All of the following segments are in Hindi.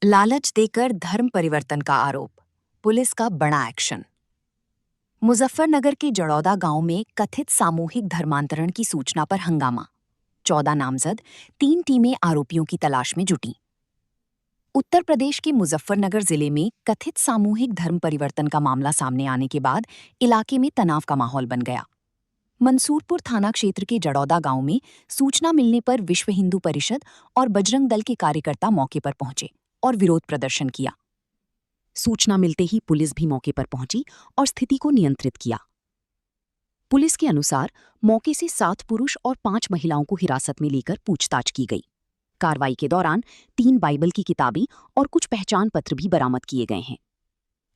लालच देकर धर्म परिवर्तन का आरोप, पुलिस का बड़ा एक्शन। मुजफ्फरनगर के जड़ौदा गांव में कथित सामूहिक धर्मांतरण की सूचना पर हंगामा। 14 नामजद, 3 टीमें आरोपियों की तलाश में जुटी। उत्तर प्रदेश के मुजफ्फरनगर जिले में कथित सामूहिक धर्म परिवर्तन का मामला सामने आने के बाद इलाके में तनाव का माहौल बन गया। मंसूरपुर थाना क्षेत्र के जड़ौदा गांव में सूचना मिलने पर विश्व हिंदू परिषद और बजरंग दल के कार्यकर्ता मौके पर पहुंचे और विरोध प्रदर्शन किया। सूचना मिलते ही पुलिस भी मौके पर पहुंची और स्थिति को नियंत्रित किया। पुलिस के अनुसार मौके से 7 पुरुष और 5 महिलाओं को हिरासत में लेकर पूछताछ की गई। कार्रवाई के दौरान 3 बाइबल की किताबें और कुछ पहचान पत्र भी बरामद किए गए हैं।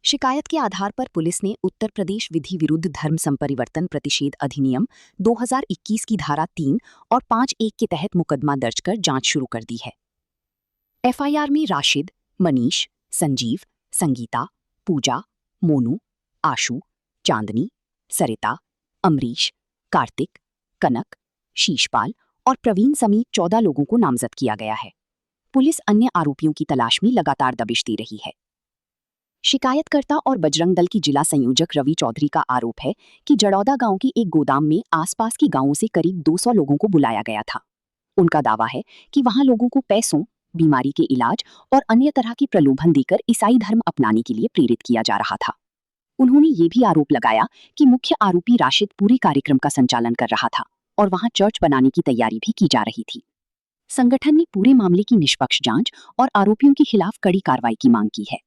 शिकायत के आधार पर पुलिस ने उत्तर प्रदेश विधि विरुद्ध धर्म संपरिवर्तन प्रतिषेध अधिनियम 2021 की धारा 3 और 5(1) के तहत मुकदमा दर्ज कर जांच शुरू कर दी है। एफआईआर में राशिद, मनीष, संजीव, संगीता, पूजा, मोनू, आशु, चांदनी, सरिता, अमरीश, कार्तिक, कनक, शीशपाल और प्रवीण समेत 14 लोगों को नामजद किया गया है। पुलिस अन्य आरोपियों की तलाश में लगातार दबिश दे रही है। शिकायतकर्ता और बजरंग दल की जिला संयोजक रवि चौधरी का आरोप है कि जड़ौदा गांव के एक गोदाम में आसपास की गांवों से करीब 200 लोगों को बुलाया गया था। उनका दावा है कि वहां लोगों को पैसों, बीमारी के इलाज और अन्य तरह की प्रलोभन देकर ईसाई धर्म अपनाने के लिए प्रेरित किया जा रहा था। उन्होंने ये भी आरोप लगाया कि मुख्य आरोपी राशिद पूरे कार्यक्रम का संचालन कर रहा था और वहां चर्च बनाने की तैयारी भी की जा रही थी। संगठन ने पूरे मामले की निष्पक्ष जांच और आरोपियों के खिलाफ कड़ी कार्रवाई की मांग की है।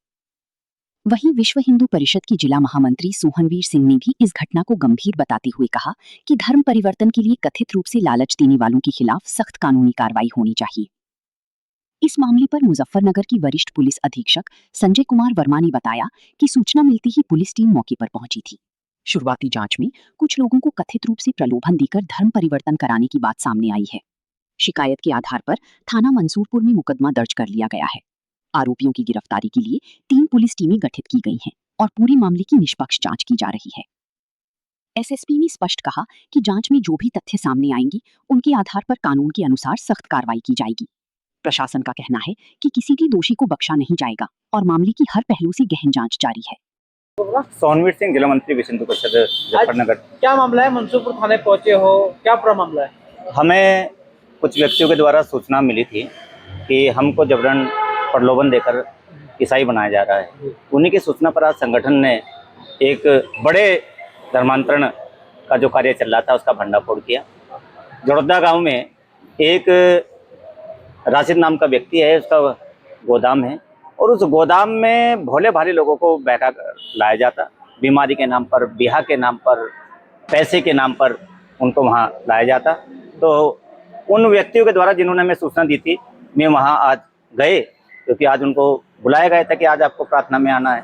वहीं विश्व हिंदू परिषद की जिला महामंत्री सोहनवीर सिंह ने भी इस घटना को गंभीर बताते हुए कहा कि धर्म परिवर्तन के लिए कथित रूप से लालच देने वालों के खिलाफ सख्त कानूनी कार्रवाई होनी चाहिए। इस मामले पर मुजफ्फरनगर की वरिष्ठ पुलिस अधीक्षक संजय कुमार वर्मा ने बताया कि सूचना मिलती ही पुलिस टीम मौके पर पहुंची थी। शुरुआती जांच में कुछ लोगों को कथित रूप से प्रलोभन देकर धर्म परिवर्तन कराने की बात सामने आई है। शिकायत के आधार पर थाना मंसूरपुर में मुकदमा दर्ज कर लिया गया है। आरोपियों की गिरफ्तारी के लिए 3 पुलिस टीमें गठित की गई हैं और पूरे मामले की निष्पक्ष जांच की जा रही है। एसएसपी ने स्पष्ट कहा कि जांच में जो भी तथ्य सामने आएंगे उनके आधार पर कानून के अनुसार सख्त कार्रवाई की जाएगी। प्रशासन का कहना है कि किसी भी दोषी को बख्शा नहीं जाएगा और मामले की हर पहलू से गहन जांच जारी है। सोहनवीर सिंह, जिला मंत्री विश्व हिंदू परिषद मुजफ्फरनगर। क्या मामला है? मंसूरपुर थाने पहुंचे हो, क्या पूरा मामला है? हमें कुछ व्यक्तियों के द्वारा सूचना मिली थी कि हमको जबरन प्रलोभन देकर ईसाई बनाया जा रहा है। उन्हीं की सूचना पर आज संगठन ने एक बड़े धर्मांतरण का जो कार्य चल रहा था उसका भंडाफोड़ किया। जड़ौदा गांव में एक राशिद नाम का व्यक्ति है, उसका गोदाम है और उस गोदाम में भोले भाले लोगों को बहका कर लाया जाता। बीमारी के नाम पर, ब्याह के नाम पर, पैसे के नाम पर उनको वहाँ लाया जाता। तो उन व्यक्तियों के द्वारा जिन्होंने हमें सूचना दी थी, मैं वहाँ आज गए क्योंकि आज उनको बुलाया गया था कि आज आपको प्रार्थना में आना है।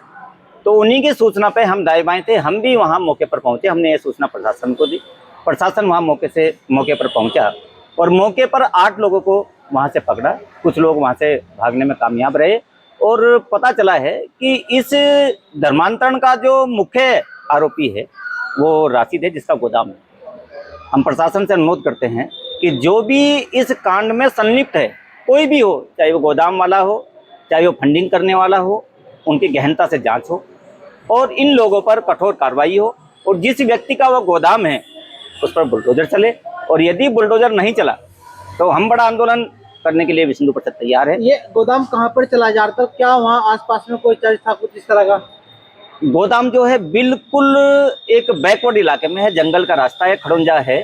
तो उन्हीं की सूचना पे हम दाएं बाएं थे, हम भी वहाँ मौके पर पहुँचे। हमने ये सूचना प्रशासन को दी। प्रशासन वहाँ मौके पर पहुँचा और मौके पर 8 लोगों को वहाँ से पकड़ा। कुछ लोग वहाँ से भागने में कामयाब रहे और पता चला है कि इस धर्मांतरण का जो मुख्य आरोपी है वो राशिद है, जिसका गोदाम है। हम प्रशासन से अनुरोध करते हैं कि जो भी इस कांड में संलिप्त है, कोई भी हो, चाहे वो गोदाम वाला हो, चाहे वो फंडिंग करने वाला हो, उनकी गहनता से जांच हो और इन लोगों पर कठोर कार्रवाई हो। और जिस व्यक्ति का वो गोदाम है उस पर बुलडोजर चले और यदि बुलडोजर नहीं चला तो हम बड़ा आंदोलन करने के लिए विश्व हिंदू परिषद तैयार है। ये गोदाम कहाँ पर चला जा रहा था? क्या वहाँ आसपास में कोई चर्च था, कुछ इस तरह का? गोदाम जो है बिल्कुल एक बैकवर्ड इलाके में है, जंगल का रास्ता है, खड़ुंजा है,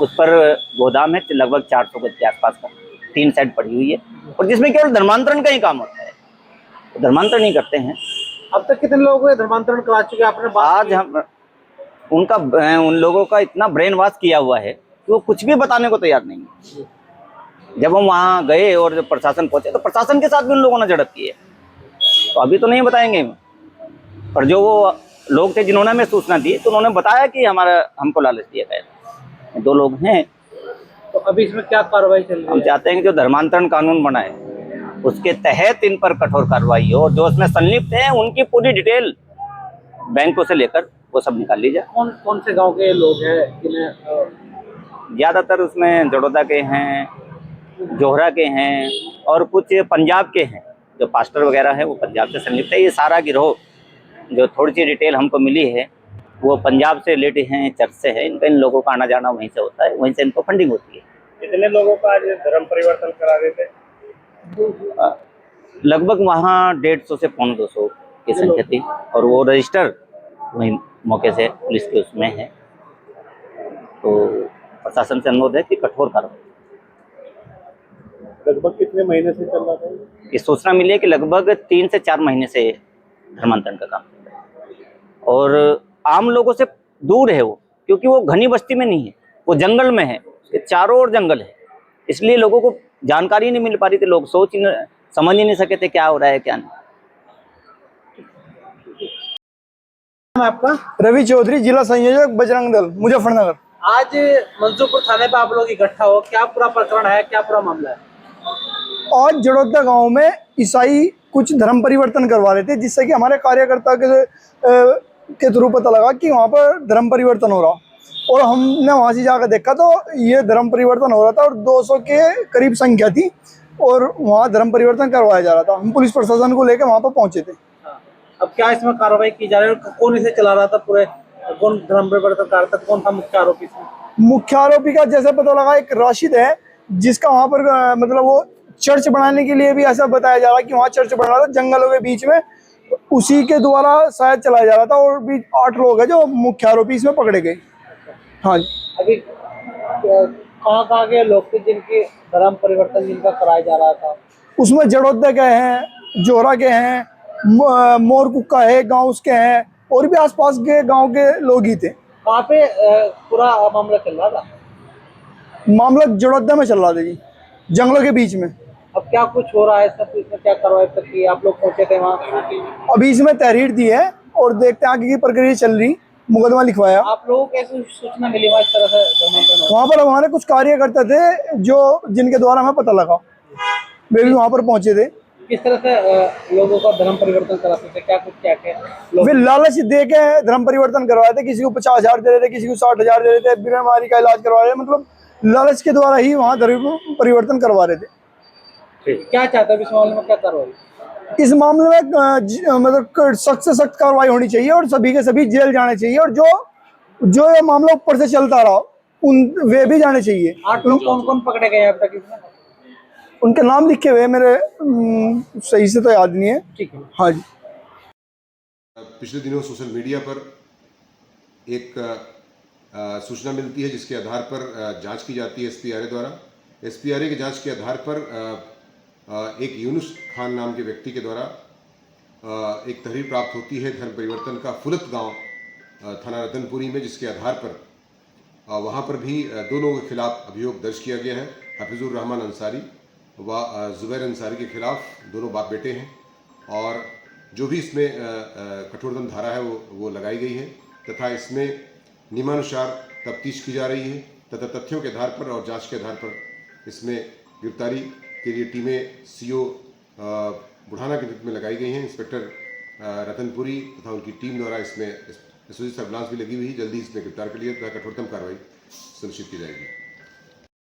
उस पर गोदाम है। लगभग 400 गज के आसपास का 3 साइड पड़ी हुई है और जिसमें केवल धर्मांतरण का ही काम होता है, तो धर्मांतरण नहीं करते हैं। अब तक कितने लोगों को धर्मांतरण करा चुके हैं आपने? आज हम उन लोगों का इतना ब्रेन वॉश किया हुआ है कि वो कुछ भी बताने को तैयार नहीं है। जब हम वहाँ गए और जब प्रशासन पहुंचे तो प्रशासन के साथ भी उन लोगों ने झड़प की है, तो अभी तो नहीं बताएंगे। पर जो वो लोग थे जिन्होंने हमें सूचना दी तो उन्होंने बताया कि हमको लालच दिया गया। 2 लोग हैं। तो अभी इसमें क्या कार्रवाई चल रही है? हम चाहते हैं कि जो धर्मांतरण कानून बना है उसके तहत इन पर कठोर कार्रवाई हो और जो उसमें संलिप्त हैं उनकी पूरी डिटेल बैंकों से लेकर वो सब निकाल ली जाए। कौन कौन से गांव के लोग हैं जिन्हें? ज़्यादातर उसमें जड़ौदा के हैं, जोहरा के हैं और कुछ पंजाब के हैं। जो पास्टर वगैरह है वो पंजाब से संलिप्त है। ये सारा गिरोह, जो थोड़ी सी डिटेल हमको मिली है, वो पंजाब से रिलेटेड हैं, चर्च से है। इन लोगों का आना जाना वहीं से होता है, वहीं से इनको फंडिंग होती है। कितने लोगों का आज धर्म परिवर्तन करा रहे थे? लगभग वहाँ 150 से 200 की संख्या थी, और वो रजिस्टर वहीं मौके से पुलिस के उसमें है। तो प्रशासन से अनुरोध है कि कठोर कार्रवाई। लगभग कितने महीने से चल रहा था? ये सूचना मिली है कि लगभग 3 से 4 महीने से धर्मांतरण का काम चल रहा है, और आम लोगों से दूर है वो, क्योंकि वो घनी बस्ती में नहीं है, वो जंगल में है, ये चारों ओर जंगल है, इसलिए लोगों को जानकारी नहीं मिल पा रही थी। लोग समझ ही नहीं सके थे क्या हो रहा है क्या नहीं। नाम है आपका? रवि चौधरी, जिला संयोजक बजरंग दल, मुजफ्फरनगर। आज मंसूरपुर थाने पे आप लोग इकट्ठा हो, क्या पूरा प्रकरण है, क्या पूरा मामला है? आज जड़ोदा गांव में ईसाई कुछ धर्म परिवर्तन करवा रहे थे, जिससे कि हमारे कार्यकर्ता के थ्रू पता लगा कि वहाँ पर धर्म परिवर्तन हो रहा, और हमने वहाँ से जाकर देखा तो ये धर्म परिवर्तन हो रहा था, और 200 के करीब संख्या थी, और वहाँ धर्म परिवर्तन करवाया जा रहा था। हम पुलिस प्रशासन को लेकर वहाँ पर पहुँचे थे। अब क्या इसमें कार्रवाई की जा रही है? कौन इसे चला रहा था पूरे? कौन धर्म परिवर्तन कर रहा था? कौन था मुख्य आरोपी इसमें? मुख्य आरोपी का जैसे पता लगा एक राशिद है, जिसका वहाँ पर मतलब वो चर्च बनाने के लिए भी ऐसा बताया जा रहा है कि वहाँ चर्च बन रहा था जंगलों के बीच में, उसी के द्वारा शायद चलाया जा रहा था। और भी 8 लोग हैं जो मुख्य आरोपी इसमें पकड़े गए। हाँ जी। अभी कहाँ के लोग थे जिनके धर्म परिवर्तन जिनका कराया जा रहा था? उसमें जड़ोदा के हैं, जोहरा के हैं, मोरकुक्का है, गाँव के हैं, और भी आसपास के गांव के लोग ही थे। कहाँ पे पूरा मामला चल रहा था? मामला जड़ोदा में चल रहा था जी, जंगलों के बीच में। अब क्या कुछ हो रहा है सब? इसमें क्या कार्रवाई तक की? आप लोग पहुंचे थे वहाँ? अभी इसमें तहरीर दी है और देखते हैं आगे की प्रक्रिया चल रही। मुकदमा लिखवाया। आप लोगों को कैसे सूचना मिली वहाँ इस तरह से धर्मांतरण हो? वहाँ पर हमारे कुछ कार्यकर्ता थे जो जिनके द्वारा हमें पता लगा, वे भी वहाँ पर पहुंचे थे। किस तरह से लोगों का धर्म परिवर्तन कराते थे? क्या कुछ क्या वे लालच दे के धर्म परिवर्तन करवाए थे। किसी को 50,000 दे रहे थे, किसी को 60,000 दे रहे थे, बीमारी का इलाज करवा रहे थे। मतलब लालच के द्वारा ही वहाँ धर्म परिवर्तन करवा रहे थे। क्या चाहते हैं इस मामले में? क्या कार्रवाई इस मामले में मतलब सख्त से सख्त कार्रवाई होनी चाहिए, और सभी के सभी जेल जाने चाहिए, और जो ये मामला ऊपर से चलता रहा वे भी जाने चाहिए। 8 लोग कौन कौन पकड़े गए अब तक इसमें? उनके नाम लिखे हुए मेरे सही से तो याद नहीं है। ठीक है। हाँ जी। पिछले दिनों सोशल मीडिया पर एक सूचना मिलती है, जिसके आधार पर जांच की जाती है SPRA द्वारा। SPRA की जांच के आधार पर एक यूनुस खान नाम के व्यक्ति के द्वारा एक तहरीर प्राप्त होती है धर्म परिवर्तन का फुलत गांव थाना रतनपुरी में, जिसके आधार पर वहां पर भी 2 लोगों के खिलाफ अभियोग दर्ज किया गया है। हफीजुर रहमान अंसारी व जुबैर अंसारी के खिलाफ, दोनों बाप बेटे हैं, और जो भी इसमें कठोरतम धारा है वो लगाई गई है, तथा इसमें नियमानुसार तफ्तीश की जा रही है, तथा तथ्यों के आधार पर और जांच के आधार पर इसमें गिरफ्तारी के लिए टीमें CO बुढ़ाना के नेतृत्व में लगाई गई हैं। इंस्पेक्टर रतनपुरी तथा उनकी टीम द्वारा इसमें सर्विलांस भी लगी हुई है। जल्दी इसमें गिरफ्तार के लिए कठोरतम कार्रवाई सुनिश्चित की जाएगी।